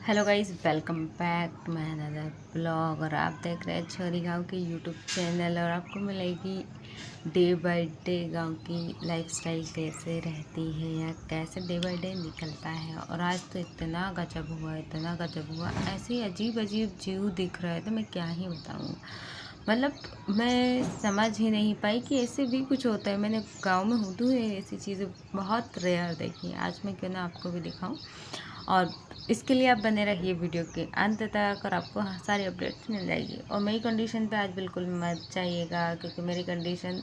Hello guys, welcome back to my another blog. और आप देख रहे हैं छोरी गांव के यूट्यूब चैनल। और आपको मिलेगी डे बाय डे गांव की लाइफस्टाइल कैसे रहती है या कैसे डे बाय डे निकलता है। और आज तो इतना गजब हुआ, ऐसे अजीब अजीब जीव दिख रहे थे, मैं क्या ही बताऊँ। मतलब मैं समझ ही नहीं पाई कि ऐसे भी कुछ होता है। मैंने गांव में होती है ऐसी चीज़ें बहुत रेयर देखी हैं। आज मैं क्यों ना आपको भी दिखाऊं। और इसके लिए आप बने रहिए वीडियो के अंत तक और आपको सारी अपडेट्स मिल जाएगी। और मेरी कंडीशन पे आज बिल्कुल मत जाइएगा, क्योंकि मेरी कंडीशन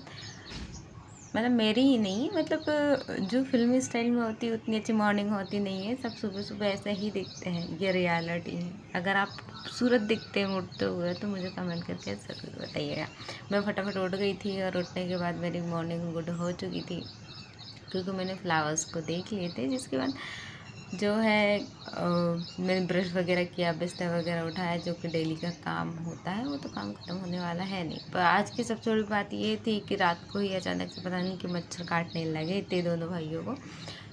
मतलब मेरी ही नहीं, मतलब जो फिल्मी स्टाइल में होती है उतनी अच्छी मॉर्निंग होती नहीं है। सब सुबह सुबह ऐसे ही दिखते हैं, ये रियलिटी है। अगर आप खूबसूरत दिखते हैं उठते हुए तो मुझे कमेंट करके ज़रूर बताइएगा। मैं फटाफट उठ गई थी और उठने के बाद मेरी मॉर्निंग गुड हो चुकी थी, क्योंकि मैंने फ्लावर्स को देख लिए थे। जिसके बाद जो है मैंने ब्रश वगैरह किया, बिस्तर वगैरह उठाया, जो कि डेली का काम होता है। वो तो काम ख़त्म होने वाला है नहीं। पर आज की सबसे बड़ी बात ये थी कि रात को ही अचानक से पता नहीं कि मच्छर काटने लगे थे दोनों भाइयों को।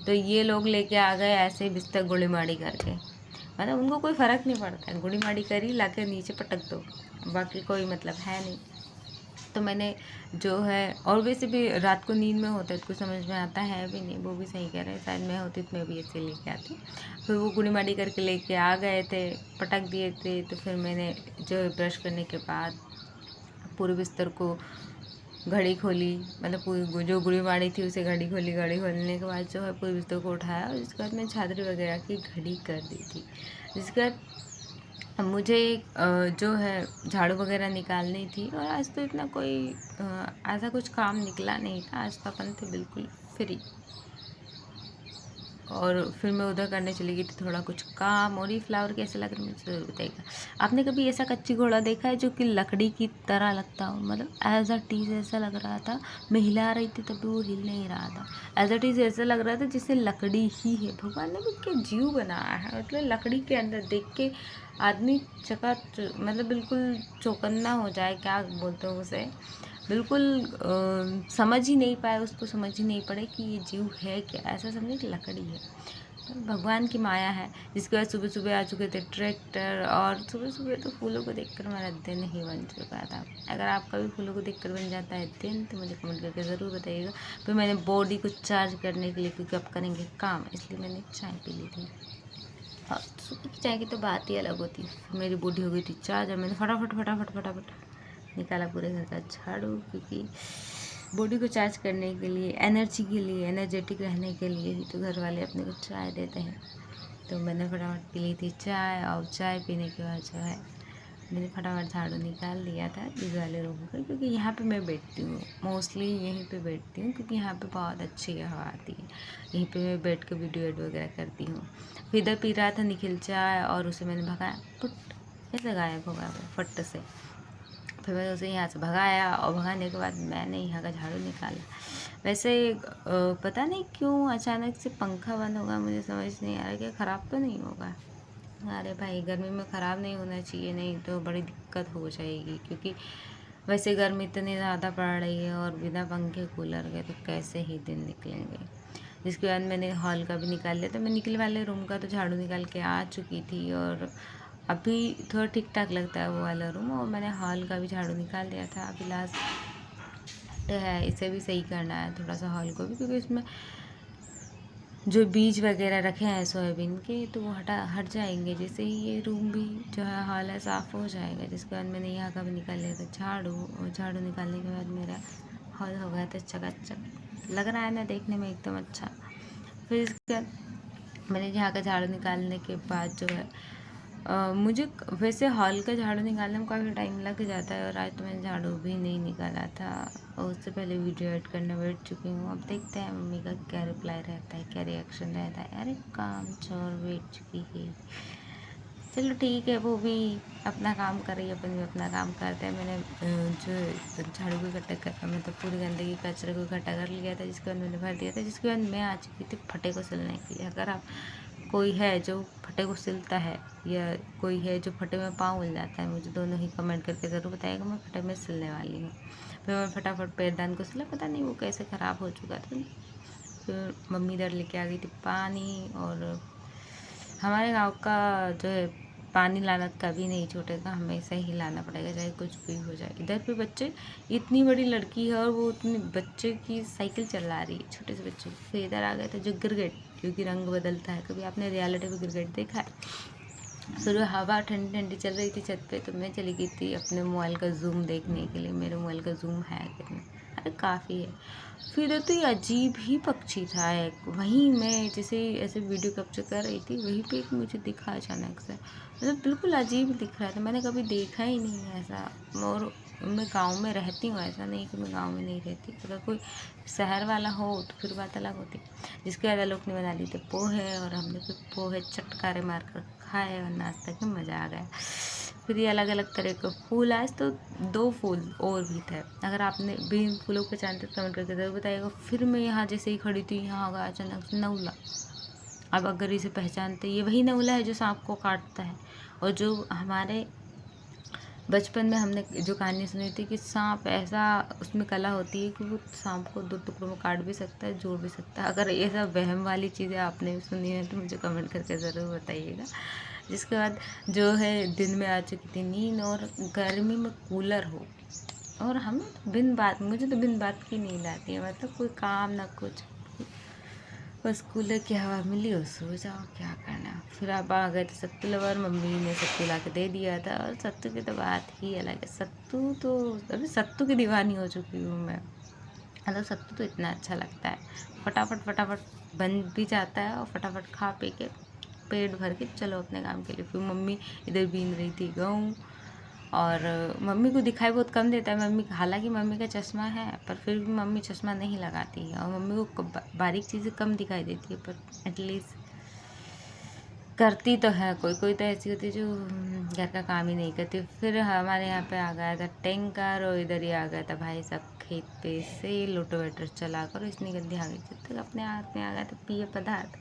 तो ये लोग लेके आ गए ऐसे ही बिस्तर गुड़ी माड़ी करके। मतलब उनको कोई फ़र्क नहीं पड़ता है, गुड़ी माड़ी करी ला के नीचे पटक दो, बाकी कोई मतलब है नहीं। तो मैंने जो है, और वैसे भी रात को नींद में होता है तो कुछ समझ में आता है भी नहीं। वो भी सही कह रहे हैं, शायद मैं होती तो मैं भी ऐसे लेके आती। फिर वो गुड़ी माड़ी करके लेके आ गए थे, पटक दिए थे। तो फिर मैंने जो है ब्रश करने के बाद पूरे बिस्तर को घड़ी खोली, मतलब पूरी जो गुड़ी माड़ी थी उसे घड़ी खोली। घड़ी खोलने के बाद जो है पूरे बिस्तर को उठाया और उसके बाद मैं चादरी वगैरह की घड़ी कर दी थी। जिसके बाद मुझे जो है झाड़ू वगैरह निकालनी थी। और आज तो इतना कोई ऐसा कुछ काम निकला नहीं था। आज तो अपन थे बिल्कुल फ्री। और फिर मैं उधर करने चली गई थी थोड़ा कुछ काम। और ये फ्लावर कैसे लग रहे हैं मुझे ज़रूर बताइएगा। आपने कभी ऐसा कच्ची घोड़ा देखा है जो कि लकड़ी की तरह लगता हो? मतलब एज अ टीज ऐसा लग रहा था। मैं हिला रही थी तब भी वो हिल नहीं रहा था। एज अ टीज ऐसा लग रहा था जैसे लकड़ी ही है। भगवान ने भी क्या जीव बनाया है, मतलब लकड़ी के अंदर देख के आदमी मतलब बिल्कुल चौकन्ना हो जाए, क्या बोलते हो उसे। बिल्कुल समझ ही नहीं पाए, उसको समझ ही नहीं पड़े कि ये जीव है क्या। ऐसा समझे कि लकड़ी है। तो भगवान की माया है। जिसके बाद सुबह सुबह आ चुके थे ट्रैक्टर। और सुबह सुबह तो फूलों को देखकर मेरा दिन ही बन चुका था। अगर आपका भी फूलों को देखकर बन जाता है दिन तो मुझे कमेंट करके ज़रूर बताइएगा। फिर मैंने बॉडी को चार्ज करने के लिए, क्योंकि अब करेंगे काम, इसलिए मैंने चाय पी ली थी। और सुबह की चाय की तो बात ही अलग होती है। मेरी बॉडी हो गई थी चार्ज और मैंने फटाफट फटाफट फटाफट निकाला पूरे घर का झाड़ू, क्योंकि बॉडी को चार्ज करने के लिए, एनर्जी के लिए, एनर्जेटिक रहने के लिए ही तो घर वाले अपने को चाय देते हैं। तो मैंने फटाफट पी ली थी चाय। और चाय पीने के बाद जो है मैंने फटाफट झाड़ू निकाल लिया था इस वाले रूम का, क्योंकि यहाँ पे मैं बैठती हूँ। मोस्टली यहीं पे बैठती हूँ, क्योंकि यहाँ पे बहुत अच्छी हवा आती है। यहीं पे मैं बैठ के वीडियो एड वगैरह करती हूँ। फिर इधर पी रहा था निखिल चाय और उसे मैंने भगाया, पुट ऐसे गायब हो गया वो फट से। फिर मैंने उसे यहाँ से भगाया और भगाने के बाद मैंने यहाँ का झाड़ू निकाला। वैसे पता नहीं क्यों अचानक से पंखा बंद होगा, मुझे समझ नहीं आ रहा कि ख़राब तो नहीं होगा। अरे भाई, गर्मी में ख़राब नहीं होना चाहिए, नहीं तो बड़ी दिक्कत हो जाएगी। क्योंकि वैसे गर्मी इतनी ज़्यादा पड़ रही है और बिना पंखे कूलर के तो कैसे ही दिन निकलेंगे। जिसके बाद मैंने हॉल का भी निकाल लिया था। मैं निकले वाले रूम का तो झाड़ू निकाल के आ चुकी थी। और अभी थोड़ा ठीक ठाक लगता है वो वाला रूम। और मैंने हॉल का भी झाड़ू निकाल दिया था। अभी लास्ट है, इसे भी सही करना है थोड़ा सा हॉल को भी, क्योंकि इसमें जो बीज वगैरह रखे हैं सोयाबीन के तो वो हट जाएंगे। जैसे ही ये रूम भी जो है हॉल है साफ़ हो जाएगा। जिसके बाद मैंने यहाँ का भी निकाल लिया था झाड़ू। और झाड़ू निकालने के बाद मेरा हॉल हो गया था चकाचक। लग रहा है ना देखने में एकदम अच्छा। फिर इसके बाद मैंने यहाँ का झाड़ू निकालने के बाद जो है मुझे वैसे हॉल का झाड़ू निकालने में काफ़ी टाइम लग जाता है। और आज तो मैंने झाड़ू भी नहीं निकाला था और उससे पहले वीडियो एड करने बैठ चुकी हूँ। अब देखते हैं मम्मी का क्या रिप्लाई रहता है, क्या रिएक्शन रहता है। अरे काम छोड़ बैठ चुकी है, चलो ठीक है। वो भी अपना काम कर रही है, अपन भी अपना काम करते हैं। मैंने जो झाड़ू को इकट्ठा कर, मतलब पूरी गंदगी कचरे को इकट्ठा कर लिया था। जिसके बाद मैंने भर दिया था। जिसके बाद मैं आ चुकी थी फटे को सिलने के लिए। अगर आप कोई है जो फटे को सिलता है या कोई है जो फटे में पाँव मिल जाता है, मुझे दोनों ही कमेंट करके ज़रूर बताइएगा। मैं फटे में सिलने वाली हूँ। फिर मैं फटाफट पैरदान को सिला, पता नहीं वो कैसे ख़राब हो चुका था। फिर मम्मी इधर लेके आ गई थी पानी और हमारे गाँव का जो है पानी लाना कभी नहीं छूटेगा, हमेशा ही लाना पड़ेगा चाहे कुछ भी हो जाए। इधर पे बच्चे, इतनी बड़ी लड़की है और वो उतने बच्चे की साइकिल चला रही है, छोटे से बच्चे। फिर इधर आ गए थे जो गिरगिट, क्योंकि रंग बदलता है। कभी आपने रियलिटी में गिरगिट देखा है? फिर हवा ठंडी ठंडी चल रही थी छत पे, तो मैं चली गई थी अपने मोबाइल का जूम देखने के लिए, मेरे मोबाइल का जूम है कितना, अरे काफ़ी है। फिर इधर तो ये अजीब ही पक्षी था एक, वहीं मैं जैसे ऐसे वीडियो कैप्चर कर रही थी, वहीं पे एक मुझे दिखा अचानक से, मतलब बिल्कुल अजीब दिख रहा था, मैंने कभी देखा ही नहीं है ऐसा। और मैं गांव में रहती हूँ, ऐसा नहीं कि मैं गांव में नहीं रहती, अगर कोई शहर वाला हो तो फिर बात अलग होती। जिसके बाद लोग ने बना ली थे पोहे, और हमने फिर पोहे चटकारे मार कर खाए और नाश्ता के मज़ा आ गया। फिर ये अलग अलग तरह के फूल, आज तो 2 फूल और भी थे, अगर आपने भी इन फूलों को जानते तो कमेंट करके ज़रूर बताइएगा। फिर मैं यहाँ जैसे ही खड़ी थी, यहाँ आ गया अचानक से नौला। अब अगर इसे पहचानते, ये वही नौला है जो सांप को काटता है, और जो हमारे बचपन में हमने जो कहानी सुनी थी कि सांप ऐसा, उसमें कला होती है कि वो सांप को 2 टुकड़ों में काट भी सकता है, जोड़ भी सकता है। अगर ये सब वहम वाली चीज़ें आपने सुनी है तो मुझे कमेंट करके ज़रूर बताइएगा। जिसके बाद जो है दिन में आ चुकी थी नींद, और गर्मी में कूलर हो, और हमें तो मुझे तो बिन बात की नींद आती है, मतलब कोई काम ना कुछ, बस कूलर की हवा मिली और सो जाओ, क्या करना। फिर आप आ गए थे सत्तू लवर, मम्मी ने सत्तू ला के दे दिया था, और सत्तू की तो बात ही अलग है। सत्तू तो अभी सत्तू की दीवानी हो चुकी हूँ मैं, मतलब सत्तू तो इतना अच्छा लगता है, फटाफट फटाफट बन भी जाता है, और फटाफट खा पी के पेट भर के चलो अपने काम के लिए। फिर मम्मी इधर बीन रही थी गेहूँ, और मम्मी को दिखाई बहुत कम देता है, मम्मी हालांकि मम्मी का चश्मा है, पर फिर भी मम्मी चश्मा नहीं लगाती है, और मम्मी को बारीक चीज़ें कम दिखाई देती है, पर एटलीस्ट करती तो है। कोई कोई तो ऐसी होती है जो घर का काम ही नहीं करती। फिर हमारे यहाँ पे आ गया था टैंकर, और इधर ही आ गया था भाई साहब खेत पे से लोटोवेटर चला कर, इतनी गंदी आ गई थी, तो अपने हाथ में आ गया था पेय पदार्थ,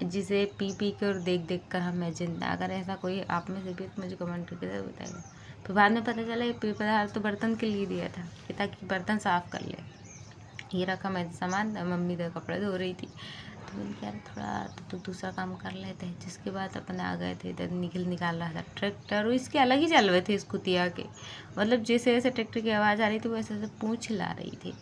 जिसे पी पी कर और देख देख कर हमें जिंदा। अगर ऐसा कोई आप में से भी तो मुझे कमेंट करके ज़रूर बताइएगा। फिर बाद में पता चला ये पेय पदार्थ तो बर्तन के लिए दिया था, कि ताकि बर्तन साफ़ कर ले। ये रखा मैं सामान, मम्मी इधर कपड़े धो रही थी, तो मैंने कहा थोड़ा तो दूसरा काम कर लेते हैं। जिसके बाद अपन आ गए थे, इधर निकाल रहा था ट्रैक्टर, और इसके अलग ही चल रहे थे स्कूटिया के, मतलब जैसे जैसे ट्रैक्टर की आवाज़ आ रही थी वैसे वैसे पूँछ हिला रही थी।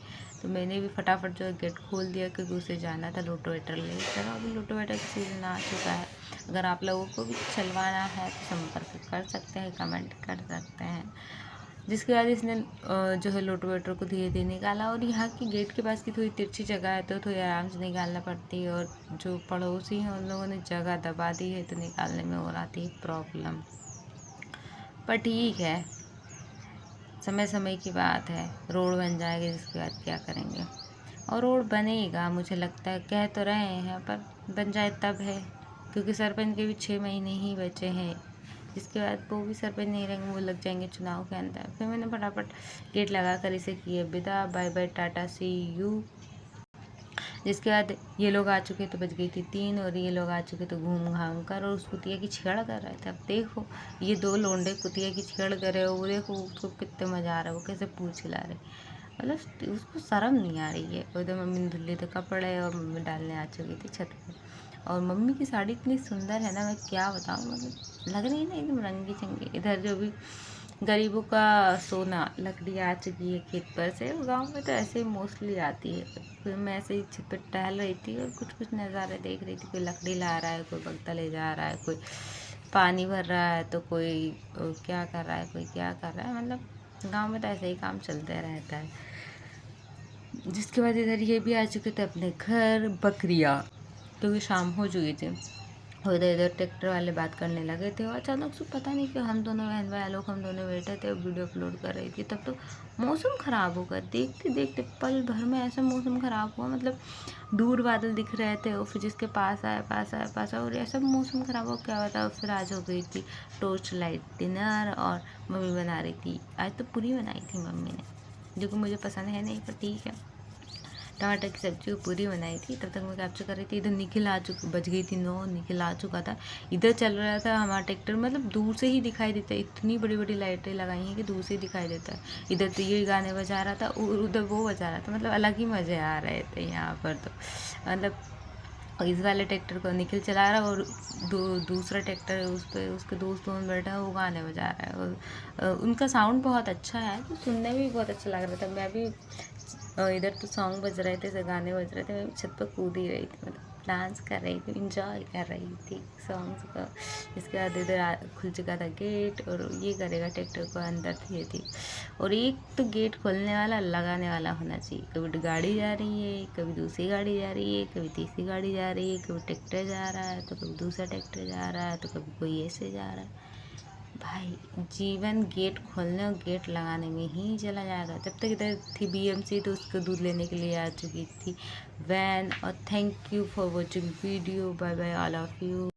तो मैंने भी फटाफट जो है गेट खोल दिया, क्योंकि उसे जाना था लोटोवेटर ले। चलो अभी लोटोवेटर का सीजन आ चुका है, अगर आप लोगों को भी चलवाना है तो संपर्क कर सकते हैं, कमेंट कर सकते हैं। जिसके बाद इसने जो है लोटोवेटर को धीरे धीरे निकाला, और यहाँ की गेट के पास की थोड़ी तिरछी जगह है, तो थोड़ी आराम से निकालना पड़ती है, और जो पड़ोसी हैं उन लोगों ने जगह दबा दी है, तो निकालने में और आती है प्रॉब्लम। पर ठीक है, समय समय की बात है, रोड बन जाएगी जिसके बाद क्या करेंगे, और रोड बनेगा मुझे लगता है, कह तो रहे हैं, पर बन जाए तब है, क्योंकि सरपंच के भी 6 महीने ही बचे हैं। जिसके बाद वो भी सरपंच नहीं रहेंगे, वो लग जाएंगे चुनाव के अंदर। फिर मैंने फटाफट गेट लगा कर इसे किए विदा, bye bye tata see you. जिसके बाद ये लोग आ चुके तो बज गई थी 3, और ये लोग आ चुके तो घूम घाम कर, और उस कुतिया की छेड़ कर रहे थे। अब देखो ये 2 लोंडे कुतिया की छेड़ कर रहे हो, वो देखो उसको कितने मज़ा आ रहा है, वो कैसे पूछ हिला रहे, मतलब उसको शर्म नहीं आ रही है। उधर मम्मी ने धुल थे कपड़े, और मम्मी डालने आ चुकी थी छत पर, और मम्मी की साड़ी इतनी सुंदर है ना, मैं क्या बताऊँ, मतलब लग रही है ना एकदम रंगी चंगी। इधर जो भी गरीबों का सोना लकड़ी आ चुकी है खेत पर से, गांव में तो ऐसे ही मोस्टली आती है। फिर मैं ऐसे ही छत पर टहल रही थी, और कुछ कुछ नज़ारे देख रही थी, कोई लकड़ी ला रहा है, कोई बगदा ले जा रहा है, कोई पानी भर रहा है, तो कोई क्या कर रहा है, कोई क्या कर रहा है, मतलब गांव में तो ऐसे ही काम चलते रहता है। जिसके बाद इधर ये भी आ चुके थे अपने घर, बकरियाँ, क्योंकि शाम हो चुकी थी, और इधर इधर ट्रैक्टर वाले बात करने लगे थे, और अचानक से पता नहीं कि हम दोनों बहन भाई लोग, हम दोनों बैठे थे वीडियो अपलोड कर रही थी, तब तो मौसम ख़राब हो गया। देखते देखते पल भर में ऐसा मौसम ख़राब हुआ, मतलब दूर बादल दिख रहे थे, और फिर जिसके पास आया, और ऐसा मौसम ख़राब हो, क्या बताओ। फिर आज हो गई थी टॉर्च लाइट डिनर, और मम्मी बना रही थी, आज तो पूरी बनाई थी मम्मी ने, जो कि मुझे पसंद है नहीं, पर ठीक है। टमाटर की सब्जी को पूरी बनाई थी, तब तक मैं कैप्चर कर रही थी। इधर निखिल आ चुका, बज गई थी 9, निखिल आ चुका था। इधर चल रहा था हमारा ट्रैक्टर, मतलब दूर से ही दिखाई देता है, इतनी बड़ी बड़ी लाइटें लगाई हैं कि दूर से ही दिखाई देता है। इधर तो ये गाने बजा रहा था, उधर वो बजा रहा था, मतलब अलग ही मज़े आ रहे थे यहाँ पर, तो मतलब और इस वाले ट्रैक्टर को निखिल चला रहा है और दूसरा ट्रैक्टर है उस पर उसके दोस्त दोस्त बैठा है, वो गाने बजा रहा है। और उनका साउंड बहुत अच्छा है, तो सुनने में भी बहुत अच्छा लग रहा था। मैं भी इधर तो सॉन्ग बज रहे थे, गाने बज रहे थे, मैं छत पर कूद ही रही थी, मतलब डांस कर रही थी, इंजॉय कर रही थी सॉन्ग्स का। इसके बाद इधर खुल चुका था गेट, और ये करेगा ट्रैक्टर को अंदर थी। और एक तो गेट खोलने वाला लगाने वाला होना चाहिए। कभी गाड़ी जा रही है, कभी दूसरी गाड़ी जा रही है, कभी तीसरी गाड़ी जा रही है, कभी ट्रैक्टर जा रहा है तो कभी दूसरा ट्रैक्टर जा रहा है, तो कभी कोई ऐसे जा रहा है। भाई जीवन गेट खोलने और गेट लगाने में ही चला जाएगा। जब तक इधर थी बीएमसी, तो उसको दूध लेने के लिए आ चुकी थी वैन। और thank you for watching video. Bye bye all of you.